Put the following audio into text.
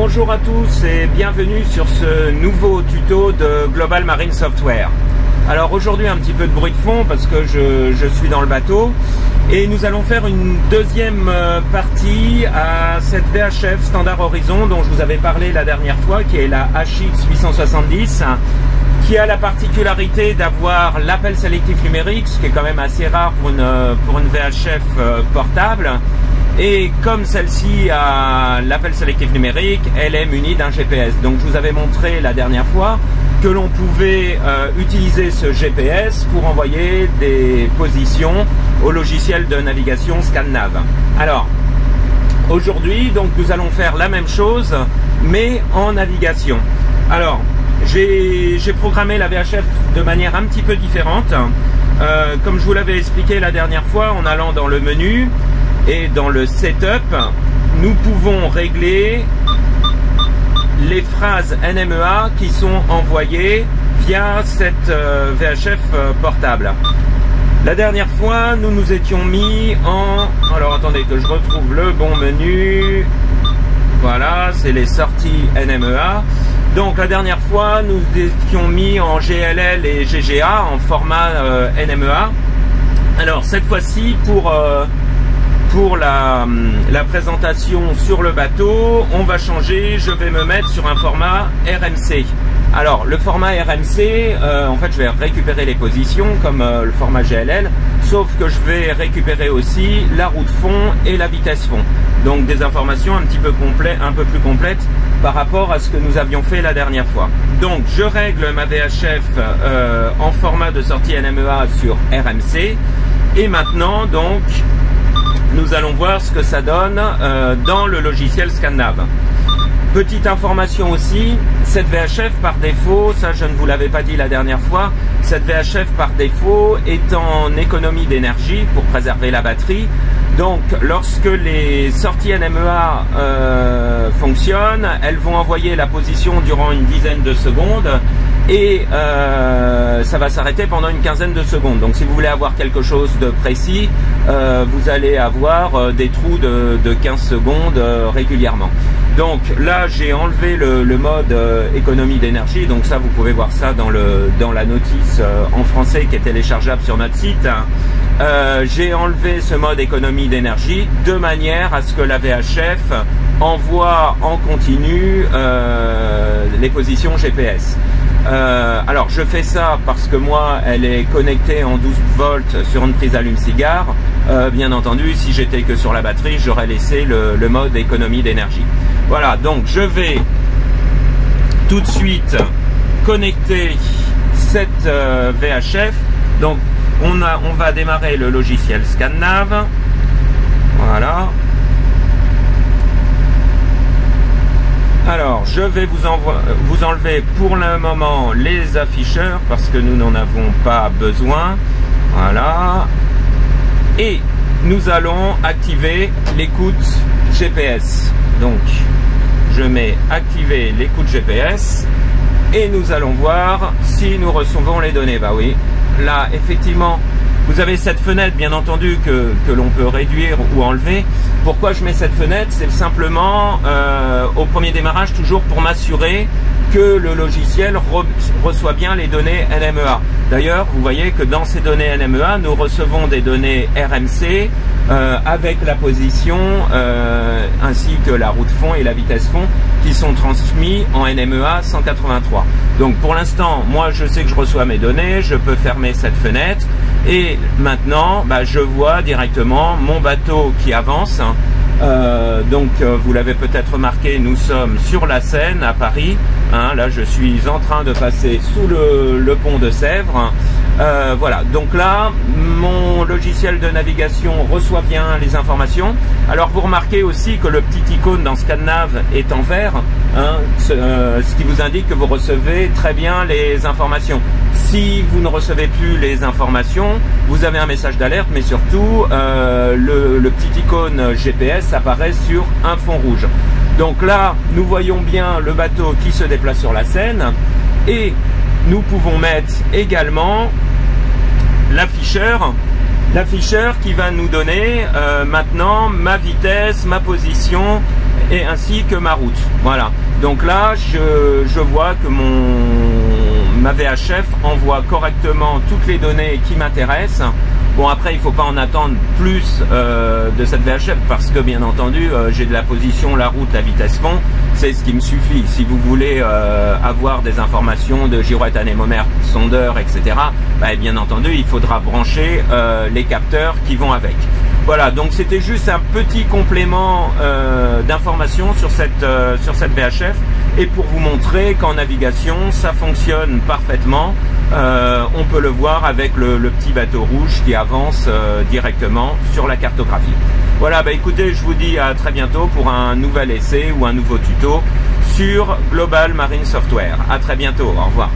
bonjour à tous et bienvenue sur ce nouveau tuto de Global Marine Software. Alors aujourd'hui un petit peu de bruit de fond parce que je suis dans le bateau et nous allons faire une deuxième partie à cette VHF Standard Horizon dont je vous avais parlé la dernière fois, qui est la HX 870, qui a la particularité d'avoir l'appel sélectif numérique, ce qui est quand même assez rare pour une VHF portable. Et comme celle-ci a l'appel sélectif numérique, elle est munie d'un GPS. Donc je vous avais montré la dernière fois que l'on pouvait utiliser ce GPS pour envoyer des positions au logiciel de navigation ScanNav. Alors aujourd'hui, donc nous allons faire la même chose, mais en navigation. Alors j'ai programmé la VHF de manière un petit peu différente. Comme je vous l'avais expliqué la dernière fois, en allant dans le menu et dans le setup, nous pouvons régler les phrases NMEA qui sont envoyées via cette VHF portable. La dernière fois, nous nous étions mis en... Alors attendez que je retrouve le bon menu. Voilà, c'est les sorties NMEA. Donc la dernière fois, nous étions mis en GLL et GGA en format NMEA. Alors cette fois-ci, pour la présentation sur le bateau, on va changer, je vais me mettre sur un format RMC. Alors le format RMC, en fait je vais récupérer les positions comme le format GLL, sauf que je vais récupérer aussi la route fond et la vitesse fond. Donc des informations un peu plus complètes par rapport à ce que nous avions fait la dernière fois. Donc je règle ma VHF en format de sortie NMEA sur RMC, et maintenant donc nous allons voir ce que ça donne dans le logiciel ScanNav. Petite information aussi, cette VHF par défaut, ça je ne vous l'avais pas dit la dernière fois, cette VHF par défaut est en économie d'énergie pour préserver la batterie. Donc lorsque les sorties NMEA fonctionnent, elles vont envoyer la position durant une dizaine de secondes et ça va s'arrêter pendant une quinzaine de secondes. Donc si vous voulez avoir quelque chose de précis, vous allez avoir des trous de 15 secondes régulièrement. Donc là j'ai enlevé le mode économie d'énergie, donc ça vous pouvez voir ça dans la notice en français qui est téléchargeable sur notre site. J'ai enlevé ce mode économie d'énergie de manière à ce que la VHF envoie en continu les positions GPS. Alors je fais ça parce que moi elle est connectée en 12 volts sur une prise allume-cigare. Bien entendu, si j'étais que sur la batterie, j'aurais laissé le mode économie d'énergie. Voilà, donc je vais tout de suite connecter cette VHF. Donc on va démarrer le logiciel ScanNav. Voilà. Alors, je vais vous enlever pour le moment les afficheurs parce que nous n'en avons pas besoin. Voilà. Et nous allons activer l'écoute GPS. Donc, je mets activer l'écoute GPS et nous allons voir si nous recevons les données. Bah oui, là, effectivement, vous avez cette fenêtre, bien entendu, que l'on peut réduire ou enlever. Pourquoi je mets cette fenêtre? C'est simplement au premier démarrage, toujours pour m'assurer que le logiciel reçoit bien les données NMEA. D'ailleurs, vous voyez que dans ces données NMEA, nous recevons des données RMC avec la position ainsi que la route fond et la vitesse fond qui sont transmis en NMEA 183. Donc pour l'instant, moi je sais que je reçois mes données, je peux fermer cette fenêtre et maintenant je vois directement mon bateau qui avance. Donc vous l'avez peut-être remarqué, nous sommes sur la Seine à Paris. Là je suis en train de passer sous le pont de Sèvres. Voilà, donc là mon logiciel de navigation reçoit bien les informations. Alors vous remarquez aussi que le petit icône dans ScanNav est en vert, ce qui vous indique que vous recevez très bien les informations. Si vous ne recevez plus les informations, vous avez un message d'alerte, mais surtout le petit icône GPS apparaît sur un fond rouge. Donc là, nous voyons bien le bateau qui se déplace sur la Seine et nous pouvons mettre également l'afficheur qui va nous donner maintenant ma vitesse, ma position et ainsi que ma route. Voilà. Donc là, je vois que ma VHF envoie correctement toutes les données qui m'intéressent. Bon, après, il ne faut pas en attendre plus de cette VHF parce que, bien entendu, j'ai de la position, la route, la vitesse fond. C'est ce qui me suffit. Si vous voulez avoir des informations de gyromètre, anémomètre, sondeur, etc., bah, bien entendu, il faudra brancher les capteurs qui vont avec. Voilà, donc c'était juste un petit complément d'information sur cette VHF et pour vous montrer qu'en navigation, ça fonctionne parfaitement. On peut le voir avec le petit bateau rouge qui avance directement sur la cartographie. Voilà, bah écoutez, je vous dis à très bientôt pour un nouvel essai ou un nouveau tuto sur Global Marine Software. À très bientôt, au revoir.